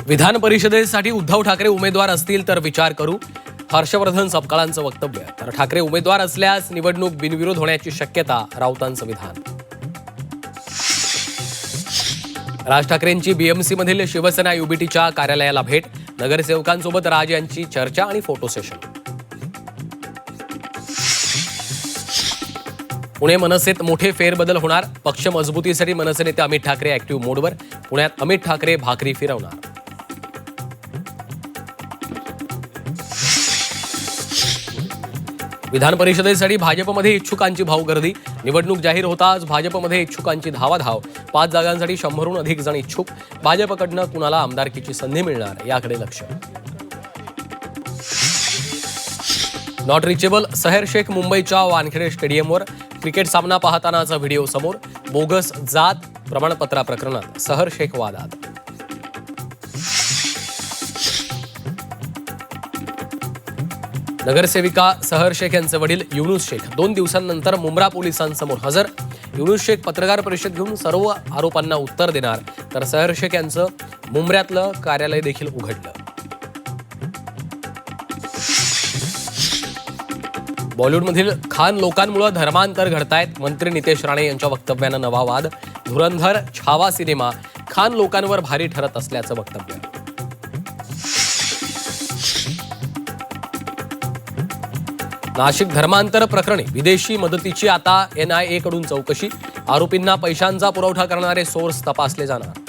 विधान परिषदेसाठी उद्धव ठाकरे उमेदवार असतील तर विचार करू, हर्षवर्धन सपकाळांचं वक्तव्य. तर ठाकरे उमेदवार असल्यास निवडणूक बिनविरोध होण्याची शक्यता, राऊतांचं विधान. राज ठाकरेंची बीएमसी मधील शिवसेना युबीटीच्या कार्यालयाला भेट, नगरसेवकांसोबत राज यांची चर्चा आणि फोटो सेशन. पुणे मनसेत मोठे फेरबदल होणार, पक्ष मजबूतीसाठी मनसे नेते अमित ठाकरे ऍक्टिव्ह मोडवर. पुण्यात अमित ठाकरे भाकरी फिरवणार. विधान परिषदेसाठी भाजपमध्ये इच्छुकांची भाऊगर्दी, निवडणूक जाहीर होताच भाजपमध्ये इच्छुकांची धावाधाव. 5 जागांसाठी 100हून अधिक जण इच्छुक. भाजपकडनं कुणाला आमदारकीची संधी मिळणार याकडे लक्ष. नॉट रिचेबल, सहर शेख मुंबईच्या वानखेडे स्टेडियमवर. क्रिकेट सामना पाहतानाचा व्हिडिओ समोर. बोगस जात प्रमाणपत्रा प्रकरणात सहर शेख वादात. नगरसेविका सहर शेख यांचे वडील युनुस शेख 2 दिवसांनंतर मुंब्रा पोलिसांसमोर हजर. युनुस शेख पत्रकार परिषद घेऊन सर्व आरोपांना उत्तर देणार. तर सहर शेख यांचं मुंब्र्यातलं कार्यालय देखील उघडलं. बॉलिवूडमधील खान लोकांमुळे धर्मांतर घडतायत, मंत्री नितेश राणे यांच्या वक्तव्यानं नवा वाद. धुरंधर छावा सिनेमा खान लोकांवर भारी ठरत असल्याचं वक्तव्य. नाशिक धर्मांतर प्रकरणी विदेशी मदतीची आता NIA कडून चौकशी. आरोपींना पैशांचा पुरवठा करणारे सोर्स तपासले जाणार.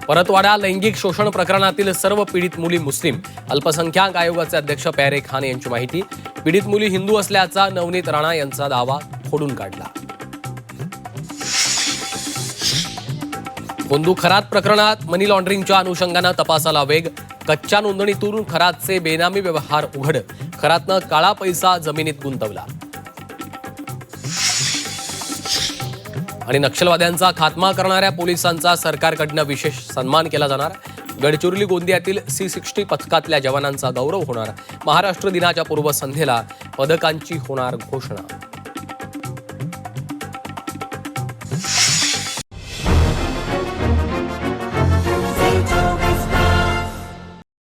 परतवाडा लैंगिक शोषण प्रकरणातील सर्व पीडित मुली मुस्लिम. अल्पसंख्याक आयोगाचे अध्यक्ष प्यारे खान यांची माहिती. पीडित मुली हिंदू असल्याचा नवनीत राणा यांचा दावा खोडून काढला. कोंदू खरात प्रकरणात मनी लॉन्ड्रिंगच्या अनुषंगानं तपासाला वेग. कच्च्या नोंदणीतून खरातचे बेनामी व्यवहार उघड. खरातनं काळा पैसा जमिनीत गुंतवला. आणि नक्षलवाद्यांचा खात्मा करणाऱ्या पोलिसांचा सरकारकडनं विशेष सन्मान केला जाणार. गडचिरोली गोंदियातील C60 पथकातल्या जवानांचा गौरव होणार. महाराष्ट्र दिनाच्या पूर्वसंध्येला पदकांची होणार घोषणा.